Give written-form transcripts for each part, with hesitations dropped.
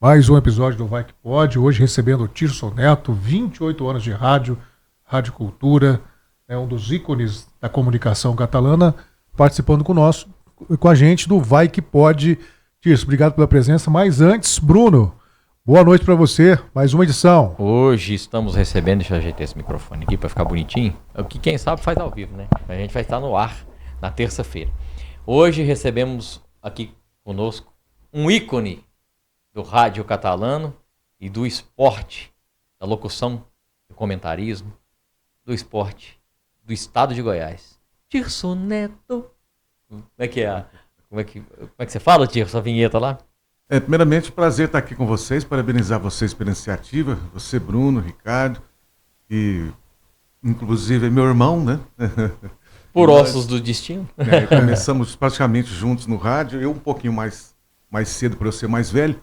Mais um episódio do Vai Que Pode, hoje recebendo o Tirso Neto, 28 anos de rádio, Rádio Cultura, um dos ícones da comunicação catalana, participando com a gente do Vai Que Pode. Tirso, obrigado pela presença, mas antes, Bruno, boa noite para você, mais uma edição. Hoje estamos recebendo, deixa eu ajeitar esse microfone aqui para ficar bonitinho, o que quem sabe faz ao vivo, né? A gente vai estar no ar na terça-feira. Hoje recebemos aqui conosco um ícone do rádio catalano e do esporte, da locução, do comentarismo, do esporte, do estado de Goiás. Tirso Neto. Como é que você fala, Tirso, a vinheta lá? Primeiramente, prazer estar aqui com vocês, parabenizar vocês pela iniciativa, você, Bruno, Ricardo, e inclusive é meu irmão, né? Por ossos do destino. Começamos praticamente juntos no rádio, eu um pouquinho mais cedo por eu ser mais velho.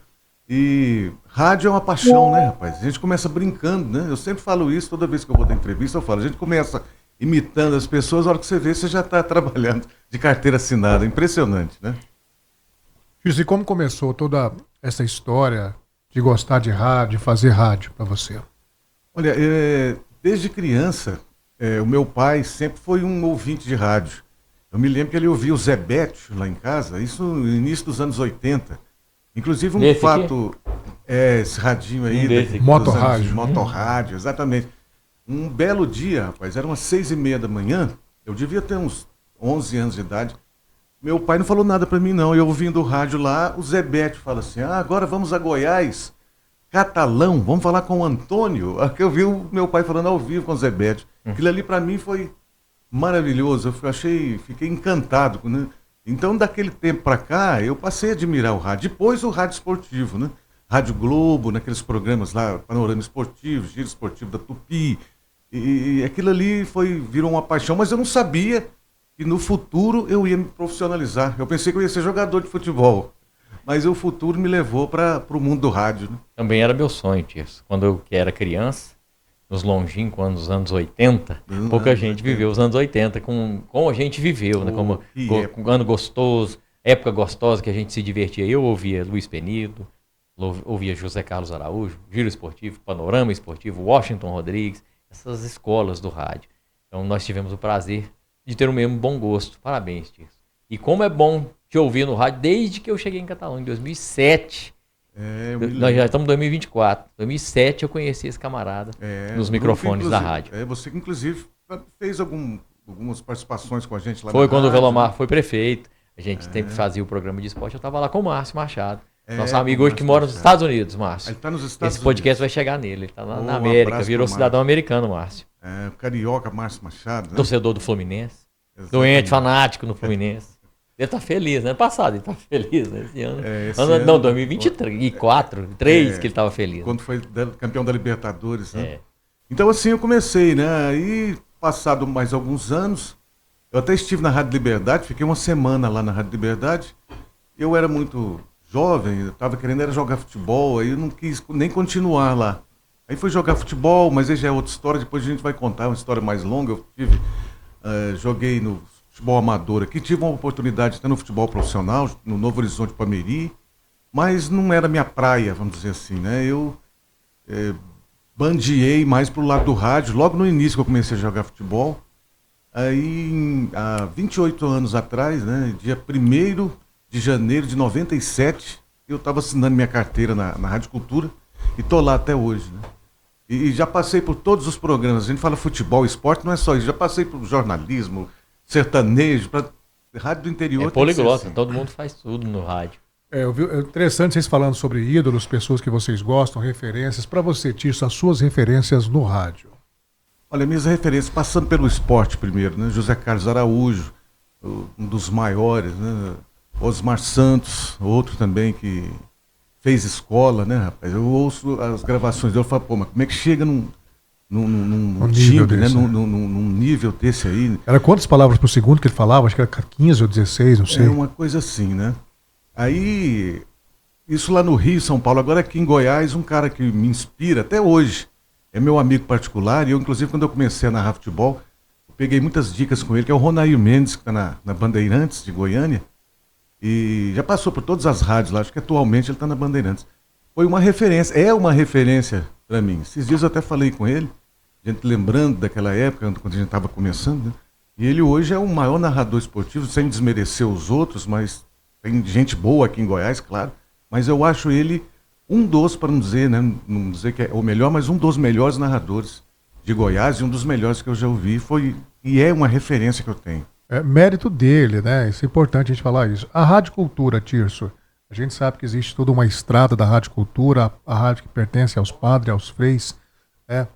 E rádio é uma paixão, né, rapaz? A gente começa brincando, né? Eu sempre falo isso, toda vez que eu vou dar entrevista, eu falo, a gente começa imitando as pessoas, a hora que você vê, você já está trabalhando de carteira assinada. Impressionante, né? Tirso, e como começou toda essa história de gostar de rádio, de fazer rádio para você? Olha, desde criança, o meu pai sempre foi um ouvinte de rádio. Eu me lembro que ele ouvia o Zé Bétio lá em casa, isso no início dos anos 80. Inclusive Desse fato, esse radinho aí, motorrádio. Motorrádio, exatamente. Um belo dia, rapaz, eram umas 6h30 da manhã, eu devia ter uns 11 anos de idade. Meu pai não falou nada pra mim não, eu ouvindo o rádio lá, o Zé Bétio fala assim, agora vamos a Goiás, Catalão, vamos falar com o Antônio. Eu vi o meu pai falando ao vivo com o Zé Bétio. Aquilo ali pra mim foi maravilhoso, fiquei encantado, né? Então, daquele tempo para cá, eu passei a admirar o rádio. Depois, o rádio esportivo, né? Rádio Globo, naqueles programas lá, Panorama Esportivo, Giro Esportivo da Tupi. E aquilo ali virou uma paixão, mas eu não sabia que no futuro eu ia me profissionalizar. Eu pensei que eu ia ser jogador de futebol, mas o futuro me levou para o mundo do rádio, né? Também era meu sonho, Tirso. Quando eu era criança, nos longínquos anos 80, pouca gente viveu os anos 80 como a gente viveu, né? Como ano gostoso, época gostosa que a gente se divertia. Eu ouvia Luiz Penido, ouvia José Carlos Araújo, Giro Esportivo, Panorama Esportivo, Washington Rodrigues, essas escolas do rádio. Então nós tivemos o prazer de ter o mesmo bom gosto. Parabéns, Tirso. E como é bom te ouvir no rádio desde que eu cheguei em Catalão, em 2007. Nós já estamos em 2024. Em 2007 eu conheci esse camarada nos microfones da rádio. Você que inclusive fez algumas participações com a gente lá Foi na quando rádio, o Velomar né? foi prefeito. A gente sempre fazia o programa de esporte. Eu estava lá com o Márcio Machado. Nosso amigo hoje que mora nos Estados Unidos, Márcio. Ele está nos Estados Esse podcast Unidos. vai chegar nele. Ele está lá na Um América, abraço virou pro cidadão Márcio. americano, Márcio. O carioca Márcio Machado, né? Torcedor do Fluminense. Exatamente. Doente, fanático no Fluminense. Ele tá feliz, né? Passado ele tá feliz, né? Esse ano. Não, 2023 e 4, 3 que ele tava feliz. Quando foi campeão da Libertadores, né? É. Então assim eu comecei, né? Aí, passado mais alguns anos, eu até estive na Rádio Liberdade, fiquei uma semana lá na Rádio Liberdade. Eu era muito jovem, eu tava querendo jogar futebol, aí eu não quis nem continuar lá. Aí fui jogar futebol, mas aí já é outra história, depois a gente vai contar uma história mais longa. Eu joguei no futebol amador aqui, tive uma oportunidade até no futebol profissional, no Novo Horizonte Pameri, mas não era minha praia, vamos dizer assim, né? Eu bandiei mais pro lado do rádio, logo no início que eu comecei a jogar futebol. Aí, há 28 anos atrás, né, dia 1º de janeiro de 97, eu estava assinando minha carteira na Rádio Cultura e tô lá até hoje, né? E já passei por todos os programas, a gente fala futebol, esporte, não é só isso, já passei por jornalismo, sertanejo, para rádio do interior. É poliglota, assim. todo mundo faz tudo no rádio. É interessante vocês falando sobre ídolos, pessoas que vocês gostam, referências. Para você, Tirso, as suas referências no rádio. Olha, minhas referências, passando pelo esporte primeiro, né? José Carlos Araújo, um dos maiores, né? Osmar Santos, outro também que fez escola, né, rapaz? Eu ouço as gravações dele e falo, pô, mas como é que chega num timbre, né? Num nível desse aí? Era quantas palavras por segundo que ele falava? Acho que era 15 ou 16, não sei. É uma coisa assim, né? Aí, isso lá no Rio, São Paulo. Agora aqui em Goiás, um cara que me inspira até hoje, é meu amigo particular, e eu, inclusive, quando eu comecei a narrar futebol, eu peguei muitas dicas com ele, que é o Ronair Mendes, que está na Bandeirantes de Goiânia, e já passou por todas as rádios lá, acho que atualmente ele está na Bandeirantes. foi uma referência, é uma referência para mim. Esses dias eu até falei com ele, a gente lembrando daquela época, quando a gente estava começando, né? E ele hoje é o maior narrador esportivo, sem desmerecer os outros, mas tem gente boa aqui em Goiás, claro, mas eu acho ele um dos, para não dizer, né, não dizer que é o melhor, mas um dos melhores narradores de Goiás e um dos melhores que eu já ouvi, e é uma referência que eu tenho. É mérito dele, né? Isso é importante a gente falar isso. A Rádio Cultura, Tirso, a gente sabe que existe toda uma estrada da Rádio Cultura, a rádio que pertence aos padres, aos freis, né?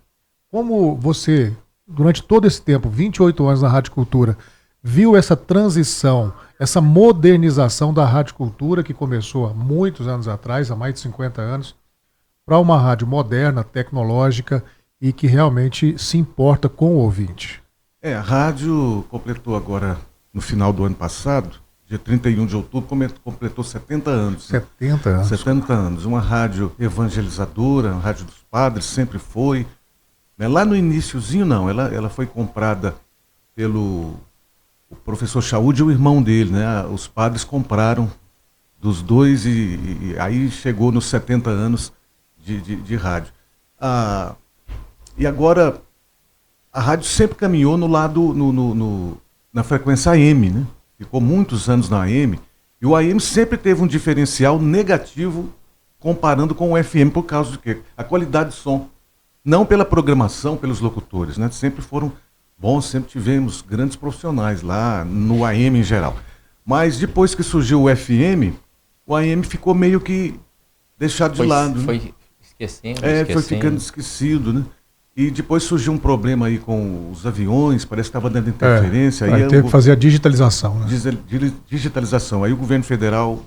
Como você, durante todo esse tempo, 28 anos na Rádio Cultura, viu essa transição, essa modernização da Rádio Cultura, que começou há muitos anos atrás, há mais de 50 anos, para uma rádio moderna, tecnológica e que realmente se importa com o ouvinte? A rádio completou agora, no final do ano passado, dia 31 de outubro, completou 70 anos. 70 anos. 70 anos. Uma rádio evangelizadora, uma rádio dos padres, sempre foi. Lá no iniciozinho, não. Ela foi comprada pelo o professor Chaúde e o irmão dele, né? Os padres compraram dos dois e aí chegou nos 70 anos de rádio. E agora, a rádio sempre caminhou no lado, na frequência AM, né? Ficou muitos anos na AM, e o AM sempre teve um diferencial negativo comparando com o FM, por causa de quê? A qualidade de som. Não pela programação, pelos locutores, né? Sempre foram bons, sempre tivemos grandes profissionais lá no AM em geral. Mas depois que surgiu o FM, o AM ficou meio que deixado de lado. Foi esquecendo. Foi ficando esquecido, né? E depois surgiu um problema aí com os aviões, parece que estava dando interferência. Aí teve que fazer a digitalização, né? Digitalização. Aí o governo federal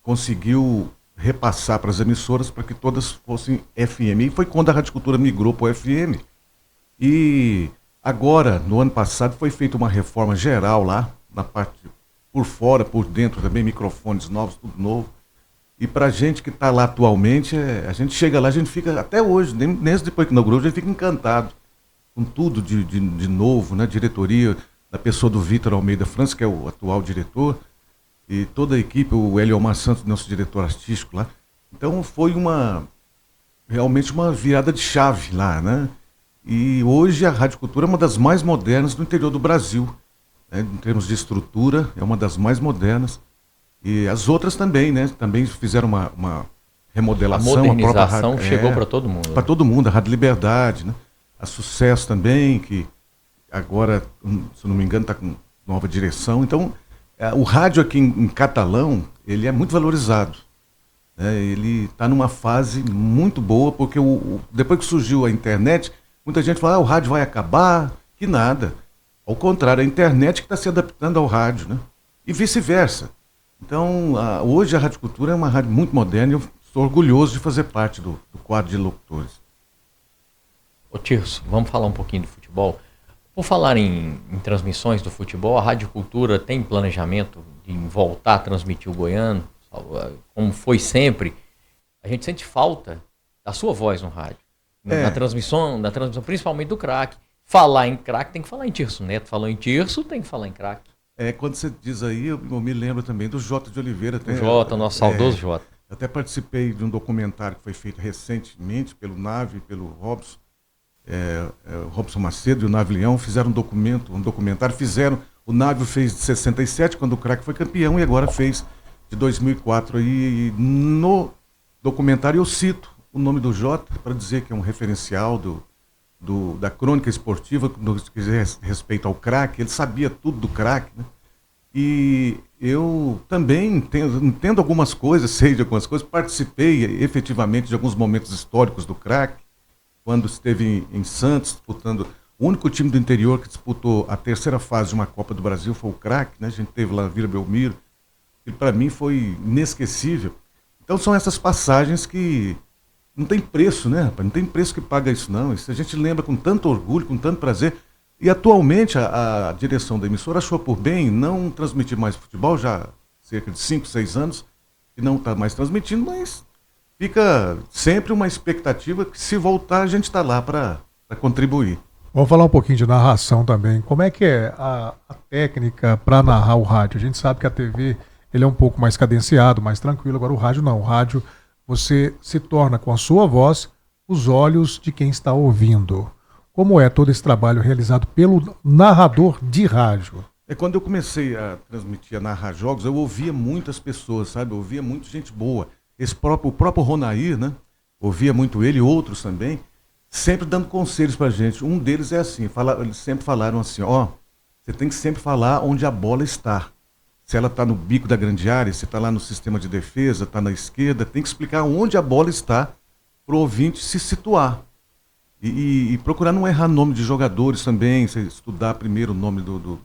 conseguiu repassar para as emissoras para que todas fossem FM. E foi quando a Rádio Cultura migrou para o FM. E agora, no ano passado, foi feita uma reforma geral lá, na parte por fora, por dentro também, microfones novos, tudo novo. E para a gente que está lá atualmente, a gente chega lá, a gente fica, até hoje, mesmo depois que inaugurou, a gente fica encantado com tudo de novo, né? Diretoria, da pessoa do Vitor Almeida França, que é o atual diretor, e toda a equipe, o Eliomar Santos, nosso diretor artístico lá. Então foi realmente uma virada de chave lá, né? E hoje a Rádio Cultura é uma das mais modernas do interior do Brasil, né? Em termos de estrutura, é uma das mais modernas. E as outras também, né? Também fizeram uma remodelação. A modernização chegou para todo mundo. Para todo mundo, a Rádio Liberdade, né? A Sucesso também, que agora, se não me engano, está com nova direção. Então, o rádio aqui em Catalão, ele é muito valorizado, né? Ele está numa fase muito boa, porque depois que surgiu a internet, muita gente fala, o rádio vai acabar, que nada. Ao contrário, a internet que está se adaptando ao rádio, né? E vice-versa. Então, hoje a Rádio Cultura é uma rádio muito moderna e eu estou orgulhoso de fazer parte do quadro de locutores. Ô Tirso, vamos falar um pouquinho do futebol. Por falar em transmissões do futebol, a Rádio Cultura tem planejamento de voltar a transmitir o goiano, como foi sempre. A gente sente falta da sua voz no rádio, na transmissão, principalmente do craque. Falar em craque tem que falar em Tirso Neto, falou em Tirso tem que falar em craque. Quando você diz aí, eu me lembro também do Jota de Oliveira. O Jota, nosso saudoso Jota. Eu até participei de um documentário que foi feito recentemente pelo Nave, pelo Robson. Robson Macedo e o Nave Leão fizeram um documentário, o Nave fez de 67, quando o craque foi campeão, e agora fez de 2004. E no documentário eu cito o nome do Jota, para dizer que é um referencial da crônica esportiva, no que diz respeito ao craque. Ele sabia tudo do craque, né? E eu também entendo algumas coisas, sei de algumas coisas, participei efetivamente de alguns momentos históricos do craque, quando esteve em Santos disputando, o único time do interior que disputou a terceira fase de uma Copa do Brasil foi o craque, né? A gente teve lá na Vila Belmiro, e para mim foi inesquecível. Então são essas passagens que não tem preço, né? Não tem preço que paga isso, não. Isso a gente lembra com tanto orgulho, com tanto prazer. E atualmente a direção da emissora achou por bem não transmitir mais futebol, já há cerca de 5, 6 anos, e não está mais transmitindo, mas fica sempre uma expectativa que, se voltar, a gente está lá para contribuir. Vamos falar um pouquinho de narração também. Como é que é a técnica para narrar o rádio? A gente sabe que a TV ele é um pouco mais cadenciado, mais tranquilo. Agora o rádio não. O rádio, você se torna, com a sua voz, os olhos de quem está ouvindo. Como é todo esse trabalho realizado pelo narrador de rádio? Quando eu comecei a transmitir, a narrar jogos, eu ouvia muitas pessoas, sabe? Eu ouvia muita gente boa. O próprio Ronair, né? Ouvia muito ele e outros também, sempre dando conselhos pra gente. Um deles é assim, eles sempre falaram assim, você tem que sempre falar onde a bola está. Se ela está no bico da grande área, se está lá no sistema de defesa, está na esquerda, tem que explicar onde a bola está para o ouvinte se situar. E procurar não errar nome de jogadores também, estudar primeiro o nome do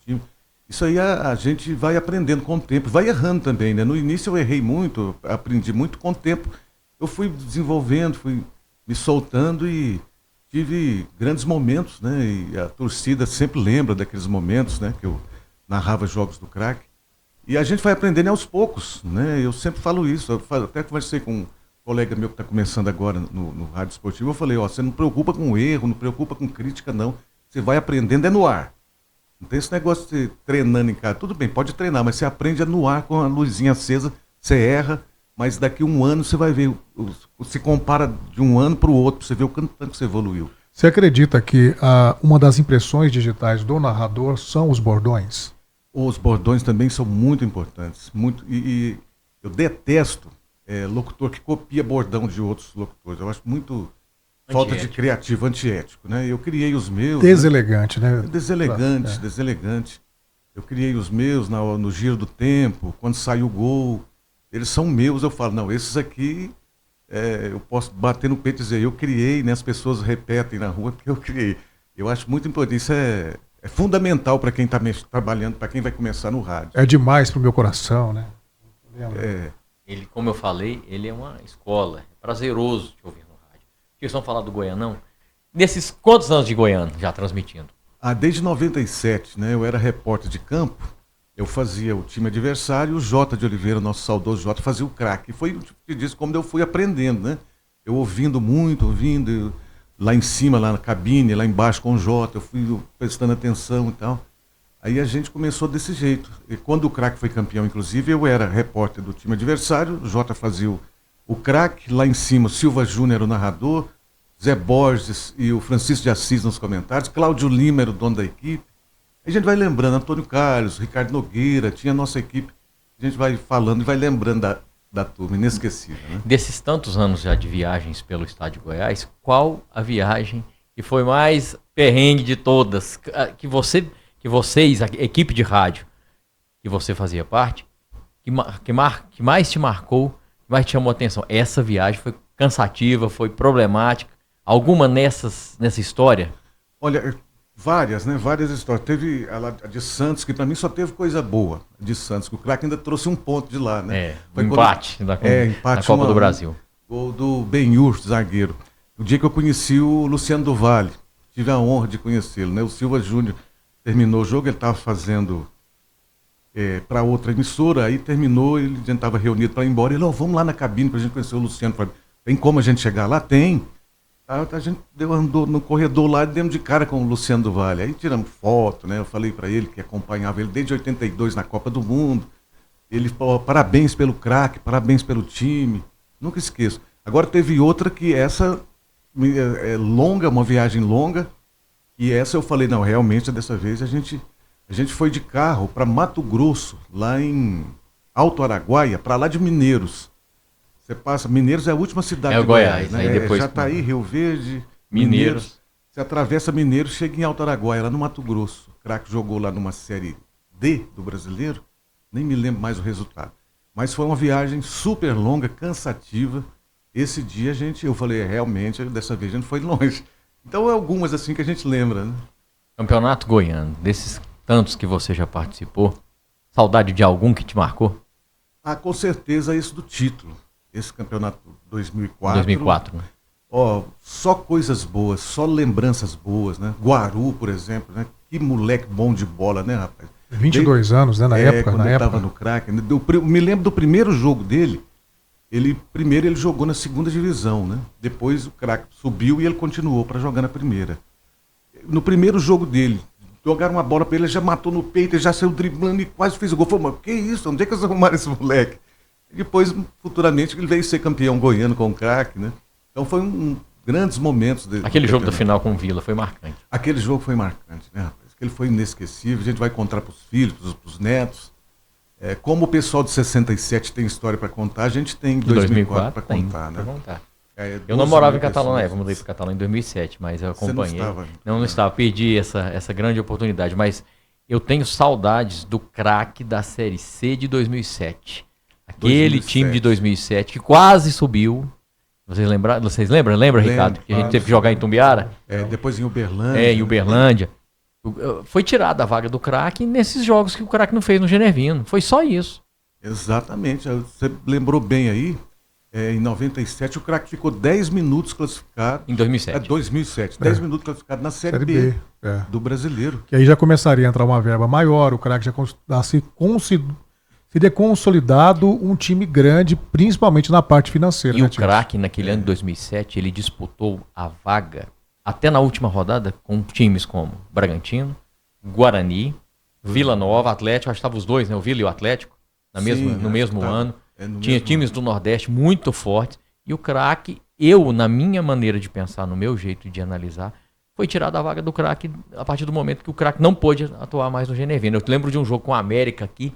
time. Isso aí a gente vai aprendendo com o tempo, vai errando também, né? No início eu errei muito, aprendi muito, com o tempo eu fui desenvolvendo, fui me soltando e tive grandes momentos, né? E a torcida sempre lembra daqueles momentos, né? Que eu narrava jogos do craque. E a gente vai aprendendo aos poucos, né? Eu sempre falo isso, até conversei com um colega meu que está começando agora no rádio esportivo, eu falei, você não preocupa com erro, não preocupa com crítica, não. Você vai aprendendo no ar. Não tem esse negócio de treinando em casa. Tudo bem, pode treinar, mas você aprende no ar com a luzinha acesa, você erra, mas daqui a um ano você vai ver, se compara de um ano para o outro, você vê o tanto que você evoluiu. Você acredita que uma das impressões digitais do narrador são os bordões? Os bordões também são muito importantes. E eu detesto locutor que copia bordão de outros locutores. Eu acho muito falta de criativo, antiético, né? Eu criei os meus. Deselegante, né? Deselegante. Eu criei os meus no giro do tempo, quando sai o gol. Eles são meus, eu falo, não, esses aqui eu posso bater no peito e dizer, eu criei, né? As pessoas repetem na rua porque eu criei. Eu acho muito importante, isso é fundamental para quem está trabalhando, para quem vai começar no rádio. É demais para o meu coração, né? Ele, como eu falei, ele é uma escola. É prazeroso te ouvir no rádio. Vocês vão falar do Goianão? Nesses quantos anos de Goiânia já transmitindo? Desde 97, né? Eu era repórter de campo. Eu fazia o time adversário, o Jota de Oliveira, nosso saudoso Jota, fazia o craque. E foi o tipo que disse como eu fui aprendendo, né? Eu ouvindo muito, lá em cima, lá na cabine, lá embaixo com o Jota, eu fui prestando atenção e tal. Aí a gente começou desse jeito. E quando o craque foi campeão, inclusive, eu era repórter do time adversário, o Jota fazia o craque, lá em cima o Silva Júnior era o narrador, Zé Borges e o Francisco de Assis nos comentários, Cláudio Lima era o dono da equipe. Aí a gente vai lembrando, Antônio Carlos, Ricardo Nogueira, tinha a nossa equipe. A gente vai falando e vai lembrando da turma, inesquecível, né? Desses tantos anos já de viagens pelo estado de Goiás, qual a viagem que foi mais perrengue de todas, que vocês, a equipe de rádio que você fazia parte, que mais te marcou, que mais te chamou a atenção? Essa viagem foi cansativa, foi problemática? Alguma nessa história? Olha, várias, né? Várias histórias. Teve a de Santos, que para mim só teve coisa boa. A de Santos, que o craque ainda trouxe um ponto de lá, né? Foi empate na Copa do Brasil. O do Benhur, zagueiro. O dia que eu conheci o Luciano do Vale, tive a honra de conhecê-lo, né? O Silva Júnior terminou o jogo, ele estava fazendo para outra emissora, aí terminou, a gente estava reunido para ir embora, ele, vamos lá na cabine para a gente conhecer o Luciano. Tem como a gente chegar lá? Tem. A gente andou no corredor lá e demos de cara com o Luciano do Vale. Aí tiramos foto, né? Eu falei para ele que acompanhava ele desde 82 na Copa do Mundo. Ele falou, parabéns pelo craque, parabéns pelo time. Nunca esqueço. Agora teve outra que essa é longa, uma viagem longa. E essa eu falei, não, realmente dessa vez a gente foi de carro para Mato Grosso, lá em Alto Araguaia, para lá de Mineiros. Você passa, Mineiros é a última cidade de Goiás, né? Aí depois Jataí, Rio Verde, Mineiros. Você atravessa Mineiros, chega em Alto Araguaia, lá no Mato Grosso. O craque jogou lá numa série D do Brasileiro, nem me lembro mais o resultado. Mas foi uma viagem super longa, cansativa. Esse dia eu falei, realmente, dessa vez a gente foi longe. Então é algumas assim que a gente lembra, né? Campeonato Goiano, desses tantos que você já participou, saudade de algum que te marcou? Com certeza esse do título. Esse campeonato 2004. 2004, né? Só coisas boas, só lembranças boas, né? Guaru, por exemplo, né? Que moleque bom de bola, né, rapaz? 22 anos, né, na época. Quando ele estava no craque. Me lembro do primeiro jogo dele. Primeiro ele jogou na segunda divisão, né? Depois o craque subiu e ele continuou para jogar na primeira. No primeiro jogo dele, jogaram uma bola para ele já matou no peito, ele já saiu driblando e quase fez o gol. Falei, mas que isso? Onde é que eles arrumaram esse moleque? Depois, futuramente, ele veio ser campeão goiano com o craque, né? Então foi grandes momentos. Aquele jogo da final com o Vila foi marcante. Aquele jogo foi marcante, né, rapaz? Ele foi inesquecível, a gente vai contar para os filhos, para os netos. Como o pessoal de 67 tem história para contar, a gente tem 2004 para contar, né? Eu não morava em Catalão, eu mudei para Catalão em 2007, mas eu acompanhei. Você não estava, perdi essa grande oportunidade, mas eu tenho saudades do craque da Série C de 2007. Aquele time de 2007 que quase subiu. Vocês lembram? Lembra, Ricardo? Que a gente teve que jogar em Tumbiara? Depois em Uberlândia. Em Uberlândia. Foi tirada a vaga do craque nesses jogos que o craque não fez no Genervino. Foi só isso. Exatamente. Você lembrou bem aí. Em 97 o craque ficou 10 minutos classificado. Em 2007. 2007. 10 minutos classificado na Série B do Brasileiro. Que aí já começaria a entrar uma verba maior, o craque já seria consolidado um time grande, principalmente na parte financeira. E o craque, naquele ano de 2007, ele disputou a vaga até na última rodada com times como Bragantino, Guarani, Vila Nova, Atlético, acho que estavam os dois, né? O Vila e o Atlético, no mesmo ano. Tinha times do Nordeste muito fortes. E o craque, na minha maneira de pensar, no meu jeito de analisar, foi tirado a vaga do craque a partir do momento que o craque não pôde atuar mais no Genervino. Eu lembro de um jogo com a América aqui,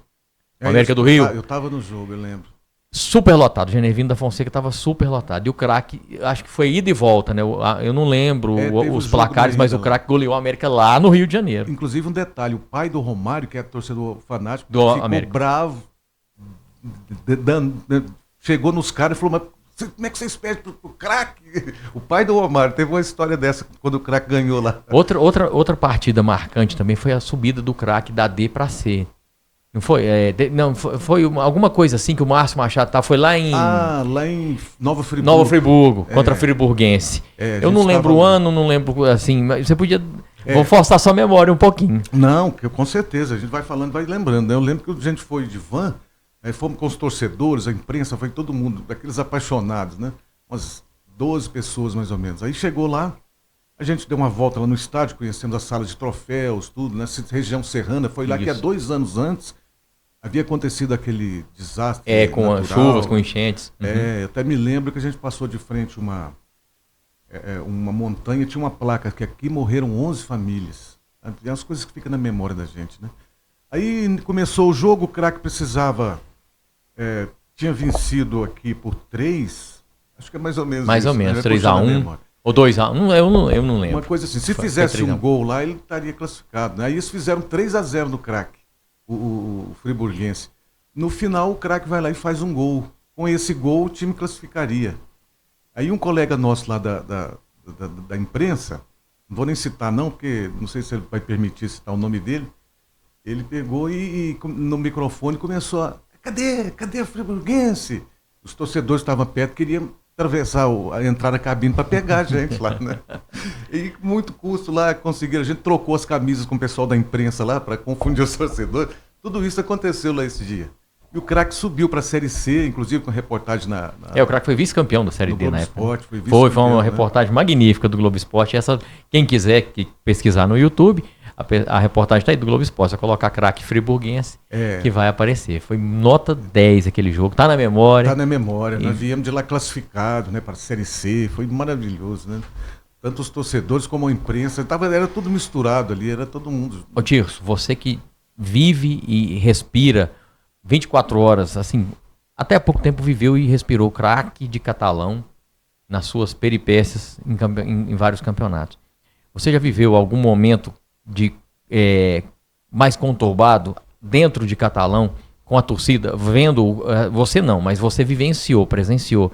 América do Rio. Eu estava no jogo, eu lembro. Super lotado, o Genervino da Fonseca estava super lotado. E o craque, acho que foi ida e volta, né? Eu não lembro os placares, mas o craque goleou a América lá no Rio de Janeiro. Inclusive um detalhe, o pai do Romário, que é torcedor fanático, ficou América. Bravo, chegou nos caras e falou, mas como é que vocês pedem pro craque? O pai do Romário teve uma história dessa quando o craque ganhou lá. Outra partida marcante também foi a subida do craque da D para C. Não foi? Foi alguma coisa assim que o Márcio Machado foi lá em... lá em Nova Friburgo. Nova Friburgo, contra a Friburguense. Eu não lembro o ano, não lembro assim, mas você podia... Vou forçar sua memória um pouquinho. Não, com certeza, a gente vai falando, vai lembrando. Né? Eu lembro que a gente foi de van, fomos com os torcedores, a imprensa, foi todo mundo, daqueles apaixonados, né? Umas 12 pessoas mais ou menos. Aí chegou lá, a gente deu uma volta lá no estádio, conhecendo a sala de troféus, tudo, nessa região serrana. Foi lá que há 2 anos antes havia acontecido aquele desastre com natural. As chuvas, com enchentes. Eu até me lembro que a gente passou de frente uma montanha, tinha uma placa que aqui morreram 11 famílias. É as coisas que ficam na memória da gente, né? Aí começou o jogo, o craque precisava... tinha vencido aqui por 3, acho que é mais ou menos mais isso. ou menos, né? 3-1 ou 2-1, eu não lembro. Uma coisa assim, se fizesse um gol lá, ele estaria classificado. Né? Aí eles fizeram 3-0 no craque, o friburguense. No final, o craque vai lá e faz um gol. Com esse gol, o time classificaria. Aí um colega nosso lá da imprensa, não vou nem citar não, porque não sei se ele vai permitir citar o nome dele, ele pegou e no microfone começou a... Cadê a friburguense? Os torcedores estavam perto, queriam entrar na cabine para pegar a gente lá, né? E com muito custo lá conseguiram, a gente trocou as camisas com o pessoal da imprensa lá para confundir os torcedores. Tudo isso aconteceu lá esse dia. E o craque subiu para a Série C, inclusive com reportagem na o craque foi vice-campeão da Série D na época. Esporte, foi uma reportagem magnífica do Globo Esporte. Quem quiser pesquisar no YouTube, a reportagem está aí do Globo Esporte. Só colocar craque friburguense que vai aparecer. Foi nota 10 aquele jogo. Tá na memória. Tá na memória. Nós viemos de lá classificado, né, para a Série C. Foi maravilhoso, né? Tanto os torcedores como a imprensa. Era tudo misturado ali, era todo mundo. Ô Tirso, você que vive e respira 24 horas, assim, até há pouco tempo viveu e respirou o craque de Catalão nas suas peripécias em vários campeonatos. Você já viveu algum momento mais conturbado dentro de Catalão com a torcida, vendo, você não, mas você presenciou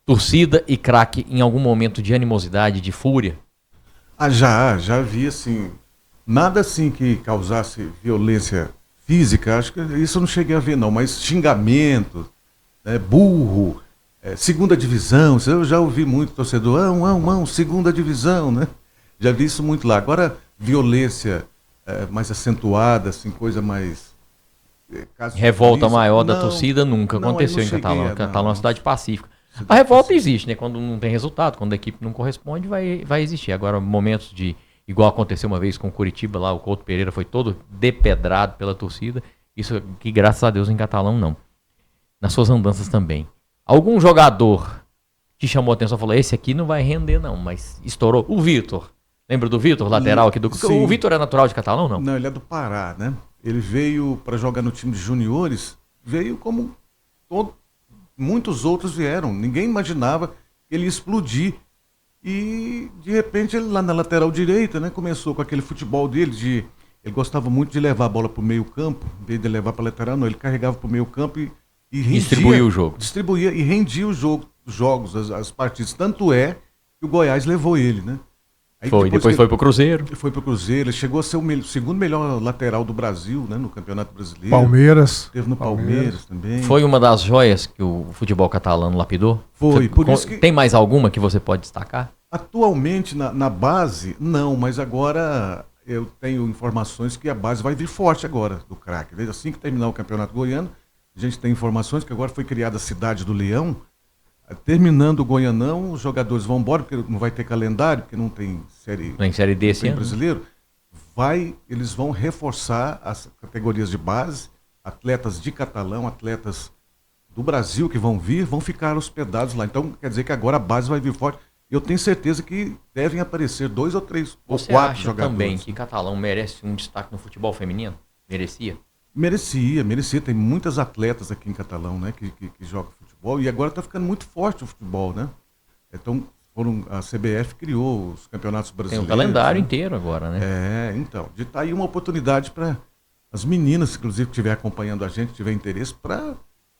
torcida e craque em algum momento de animosidade, de fúria? Já vi assim, nada assim que causasse violência física, acho que isso eu não cheguei a ver não, mas xingamento, burro, segunda divisão, eu já ouvi muito torcedor, segunda divisão, né? Já vi isso muito lá. Agora, violência mais acentuada, assim, coisa mais... Revolta maior da torcida nunca aconteceu em Catalão. Catalão é uma cidade pacífica. A revolta existe, né? Quando não tem resultado, quando a equipe não corresponde, vai existir. Agora, momentos de... Igual aconteceu uma vez com o Curitiba lá, o Couto Pereira foi todo depedrado pela torcida. Isso que, graças a Deus, em Catalão não. nas suas andanças também. Algum jogador te chamou a atenção e falou, esse aqui não vai render não, mas estourou. O Vitor, lembra do Vitor, lateral aqui do... Sim. O Vitor é natural de Catalão, não? Não, ele é do Pará, né? Ele veio para jogar no time de juniores, veio como muitos outros vieram. Ninguém imaginava que ele ia explodir. E, de repente, ele lá na lateral direita, né? Começou com aquele futebol dele, ele gostava muito de levar a bola para o meio campo, em vez de levar para a lateral, não. Ele carregava para o meio campo e rendia, distribuía o jogo. Distribuía e rendia os jogos, as partidas. Tanto é que o Goiás levou ele, né? Aí Depois foi pro Cruzeiro. Foi pro Cruzeiro, ele chegou a ser o segundo melhor lateral do Brasil, né, no Campeonato Brasileiro. Palmeiras. Teve no Palmeiras também. Foi uma das joias que o futebol catalano lapidou? Foi, por isso que... Tem mais alguma que você pode destacar? Atualmente, na base, não, mas agora eu tenho informações que a base vai vir forte agora, do craque. Assim que terminar o Campeonato Goiano, a gente tem informações que agora foi criada a Cidade do Leão. Terminando o Goianão, os jogadores vão embora, porque não vai ter calendário, porque não tem série, Tem série D esse ano. brasileiro. Eles vão reforçar as categorias de base, atletas de Catalão, atletas do Brasil que vão vir, vão ficar hospedados lá. Então, quer dizer que agora a base vai vir forte. Eu tenho certeza que devem aparecer 2 ou 3 ou 4 jogadores. Você acha também que Catalão merece um destaque no futebol feminino? Merecia? Merecia. Tem muitas atletas aqui em Catalão, né, que jogam futebol. E agora está ficando muito forte o futebol, né? Então, a CBF criou os campeonatos brasileiros. Tem um calendário né? inteiro agora, né? Então. De estar aí uma oportunidade para as meninas, inclusive, que estiver acompanhando a gente, tiver interesse, para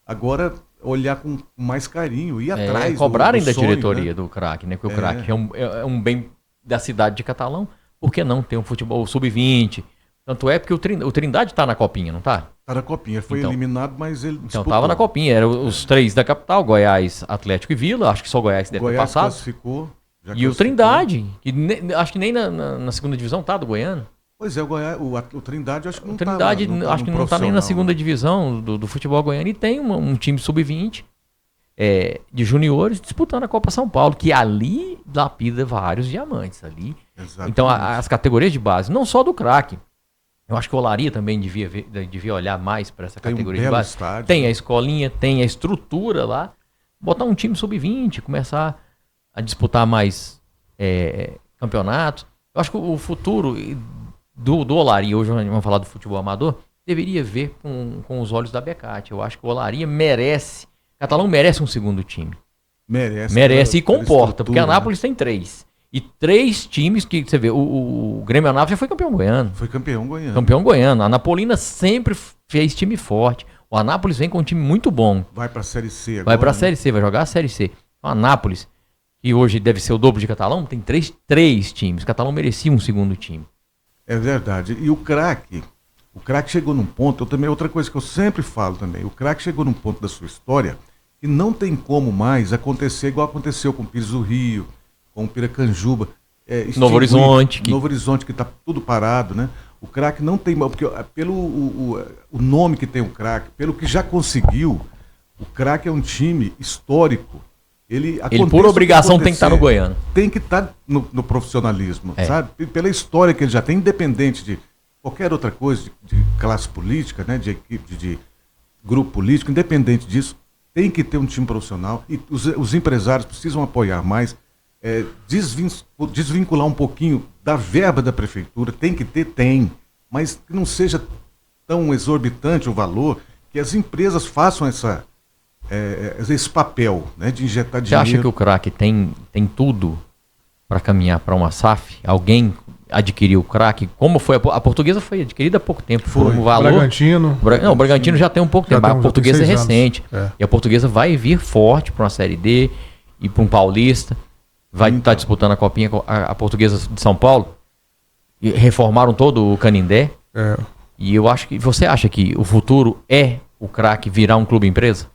agora olhar com mais carinho, ir atrás cobrarem do da sonho, diretoria, né? Do craque, né? Porque o craque é um bem da cidade de Catalão. Por que não ter um futebol sub-20? Tanto é porque o Trindade está na copinha, não está? Está na copinha, foi eliminado, mas ele Então estava na copinha, eram os 3 da capital, Goiás, Atlético e Vila, acho que só Goiás deve ter passado. Classificou. E o Trindade, que acho que nem na segunda divisão tá do Goiano. Pois é, o Trindade acho que não está. O Trindade acho que não está nem na segunda divisão do futebol goiano e tem um time sub-20 de juniores disputando a Copa São Paulo, que ali lapida vários diamantes ali. Exatamente. Então as categorias de base, não só do craque. Eu acho que o Olaria também devia olhar mais para essa categoria de base. Estádio, tem a escolinha, tem a estrutura lá. Botar um time sub-20, começar a disputar mais campeonatos. Eu acho que o futuro do Olaria, hoje vamos falar do futebol amador, deveria ver com os olhos da Becate. Eu acho que o Olaria merece, Catalão merece um segundo time. Merece e comporta, porque a Anápolis tem 3. E 3 times que, você vê, o Grêmio Anápolis já foi campeão goiano. Foi campeão goiano. Campeão goiano. A Anapolina sempre fez time forte. O Anápolis vem com um time muito bom. Vai pra Série C agora. Vai pra Série C, vai jogar a Série C. O Anápolis, que hoje deve ser o dobro de Catalão, tem 3 times. Catalão merecia um segundo time. É verdade. E o craque chegou num ponto, outra coisa que eu sempre falo também, o craque chegou num ponto da sua história que não tem como mais acontecer igual aconteceu com o Pires do Rio, com o Piracanjuba, Novo Horizonte, que está tudo parado, né? O craque não tem, porque pelo o nome que tem o craque, pelo que já conseguiu, o craque é um time histórico. Ele por obrigação tem que estar no Goiano. Tem que estar no profissionalismo, sabe? Pela história que ele já tem, independente de qualquer outra coisa, de classe política, né? De equipe, de grupo político, independente disso, tem que ter um time profissional e os empresários precisam apoiar mais. Desvincular um pouquinho da verba da prefeitura, tem que ter, mas que não seja tão exorbitante o valor, que as empresas façam esse papel, né, de injetar dinheiro. Você acha que o craque tem tudo para caminhar para uma SAF? Alguém adquiriu o craque? Como foi? A Portuguesa foi adquirida há pouco tempo. Foi um valor. O Bragantino já tem um pouco tempo. A Portuguesa é recente. E a Portuguesa vai vir forte para uma Série D e para um Paulista. Vai estar disputando a Copinha, a Portuguesa de São Paulo. E reformaram todo o Canindé. E eu acho que... Você acha que o futuro é o craque virar um clube empresa?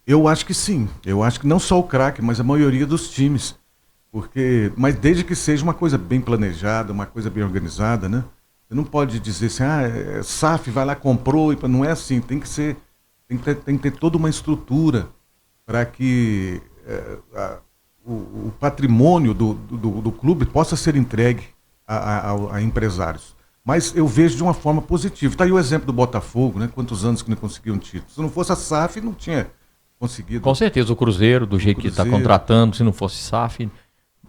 Eu acho que sim. Eu acho que não só o craque, mas a maioria dos times. Mas desde que seja uma coisa bem planejada, uma coisa bem organizada, né? Você não pode dizer assim, SAF vai lá, comprou. Não é assim. Tem que ter toda uma estrutura para que... o patrimônio do clube possa ser entregue a empresários. Mas eu vejo de uma forma positiva. Está aí o exemplo do Botafogo, né? Quantos anos que não conseguiu um título. Se não fosse a SAF, não tinha conseguido. Com certeza, o Cruzeiro, do jeito que está contratando, se não fosse SAF.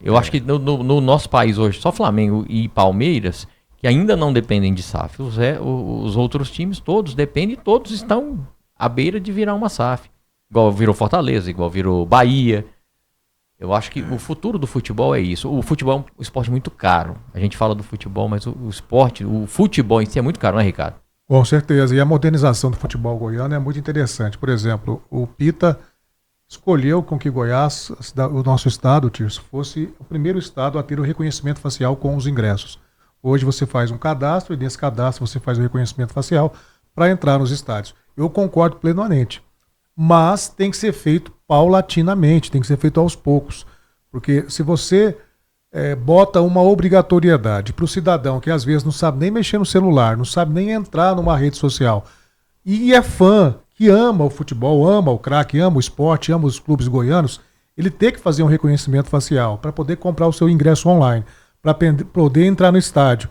Eu acho que no nosso país hoje, só Flamengo e Palmeiras, que ainda não dependem de SAF. Os outros times todos dependem, todos estão à beira de virar uma SAF. Igual virou Fortaleza, igual virou Bahia. Eu acho que o futuro do futebol é isso. O futebol é um esporte muito caro. A gente fala do futebol, mas o futebol em si é muito caro, não é, Ricardo? Com certeza. E a modernização do futebol goiano é muito interessante. Por exemplo, o Pita escolheu com que Goiás, o nosso estado, Tirso, fosse o primeiro estado a ter o reconhecimento facial com os ingressos. Hoje você faz um cadastro e nesse cadastro você faz o reconhecimento facial para entrar nos estádios. Eu concordo plenamente. Mas tem que ser feito paulatinamente, tem que ser feito aos poucos. Porque se você bota uma obrigatoriedade para o cidadão que às vezes não sabe nem mexer no celular, não sabe nem entrar numa rede social, e é fã, que ama o futebol, ama o craque, ama o esporte, ama os clubes goianos, ele tem que fazer um reconhecimento facial para poder comprar o seu ingresso online, para poder entrar no estádio.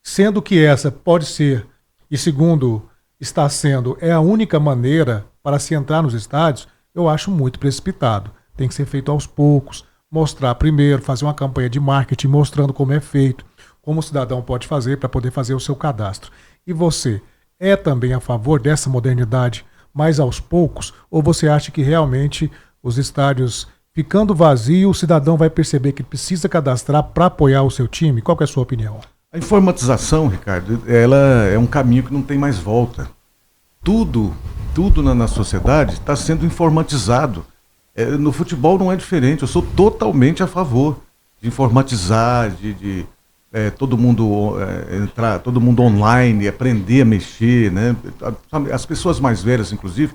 Sendo que essa pode ser, e segundo está sendo, é a única maneira para se entrar nos estádios, eu acho muito precipitado. Tem que ser feito aos poucos, mostrar primeiro, fazer uma campanha de marketing mostrando como é feito, como o cidadão pode fazer para poder fazer o seu cadastro. E você é também a favor dessa modernidade, mas aos poucos, ou você acha que realmente os estádios ficando vazios, o cidadão vai perceber que precisa cadastrar para apoiar o seu time? Qual que é a sua opinião? A informatização, Ricardo, ela é um caminho que não tem mais volta. Tudo na sociedade está sendo informatizado. No futebol não é diferente. Eu sou totalmente a favor de informatizar, de todo mundo entrar, todo mundo online, aprender a mexer, né? As pessoas mais velhas, inclusive,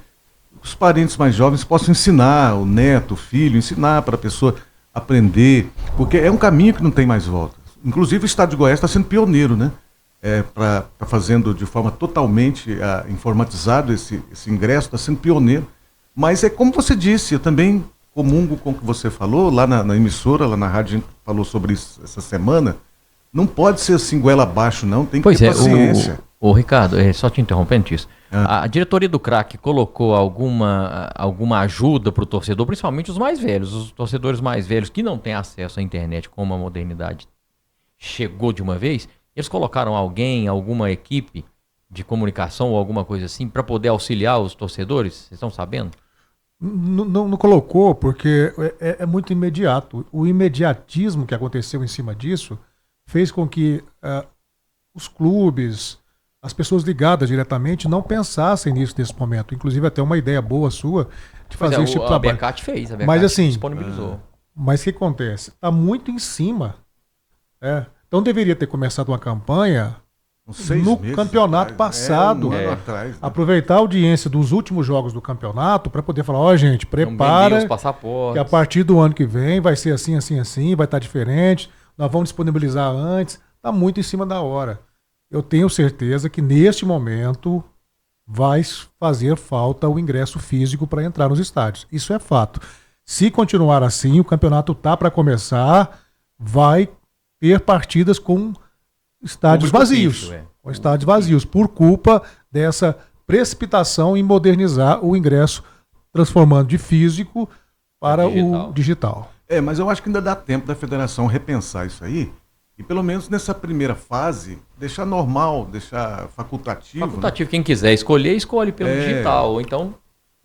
os parentes mais jovens possam ensinar o neto, o filho, ensinar para a pessoa aprender, porque é um caminho que não tem mais volta. Inclusive o Estado de Goiás está sendo pioneiro, né? Fazendo de forma totalmente informatizado esse ingresso, está sendo pioneiro. Mas é como você disse, eu também comungo com o que você falou, lá na emissora, lá na rádio, a gente falou sobre isso essa semana. Não pode ser assim, goela abaixo, não, tem que ter paciência. Ô Ricardo, só te interrompendo isso. A diretoria do craque colocou alguma ajuda para o torcedor, principalmente os mais velhos, os torcedores mais velhos que não têm acesso à internet como a modernidade chegou de uma vez. Eles colocaram alguma equipe de comunicação ou alguma coisa assim para poder auxiliar os torcedores? Vocês estão sabendo? Não colocou porque é muito imediato. O imediatismo que aconteceu em cima disso fez com que os clubes, as pessoas ligadas diretamente não pensassem nisso nesse momento. Inclusive até uma ideia boa sua de fazer esse tipo de trabalho. A BKT fez, mas assim, disponibilizou. Mas o que acontece? Está muito em cima. Então deveria ter começado uma campanha no campeonato passado. Um ano atrás, né? Aproveitar a audiência dos últimos jogos do campeonato para poder falar, gente, prepara que a partir do ano que vem vai ser assim, assim, assim, vai estar diferente, nós vamos disponibilizar antes. Está muito em cima da hora. Eu tenho certeza que neste momento vai fazer falta o ingresso físico para entrar nos estádios. Isso é fato. Se continuar assim, o campeonato está para começar, vai ter partidas com estádios vazios. Com estádios vazios, por culpa dessa precipitação em modernizar o ingresso, transformando de físico para o digital. Mas eu acho que ainda dá tempo da federação repensar isso aí. E pelo menos nessa primeira fase, deixar normal, deixar facultativo. Facultativo, né? Quem quiser escolher, escolhe pelo digital. Ou então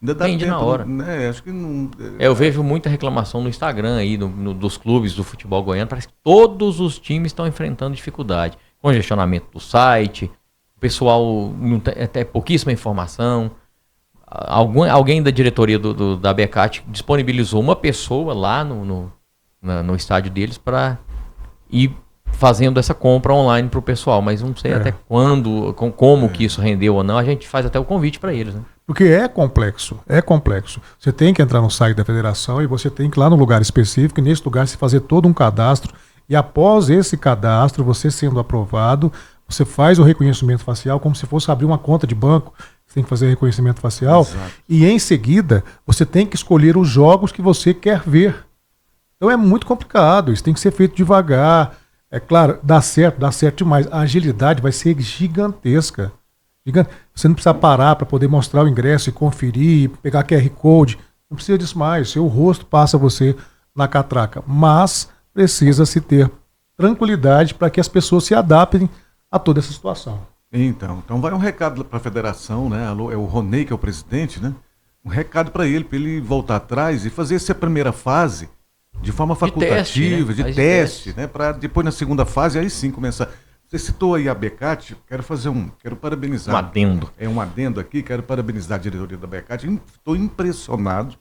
vende na hora. Né? Acho que não, eu vejo muita reclamação no Instagram aí, dos clubes do futebol goiano. Parece que todos os times estão enfrentando dificuldade. Congestionamento do site, o pessoal não tem até pouquíssima informação. Alguém da diretoria da BKT disponibilizou uma pessoa lá no estádio deles para ir fazendo essa compra online para o pessoal, mas não sei até quando, como que isso rendeu ou não. A gente faz até o convite para eles, né? Porque é complexo. Você tem que entrar no site da federação e você tem que ir lá no lugar específico, e nesse lugar se fazer todo um cadastro, e após esse cadastro, você sendo aprovado, você faz o reconhecimento facial como se fosse abrir uma conta de banco. Você tem que fazer reconhecimento facial. Exato. E em seguida, você tem que escolher os jogos que você quer ver. Então é muito complicado, isso tem que ser feito devagar. É claro, dá certo demais. A agilidade vai ser gigantesca. Você não precisa parar para poder mostrar o ingresso e conferir, pegar QR Code. Não precisa disso mais. Seu rosto passa você na catraca. Mas precisa se ter tranquilidade para que as pessoas se adaptem a toda essa situação. Então vai um recado para a federação, né? É o Ronei, que é o presidente, né? Um recado para ele voltar atrás e fazer essa primeira fase de forma facultativa, de teste, né? Para depois na segunda fase aí sim começar. Você citou aí a Becate, quero parabenizar. Um adendo. É um adendo aqui, quero parabenizar a diretoria da Becate. Estou impressionado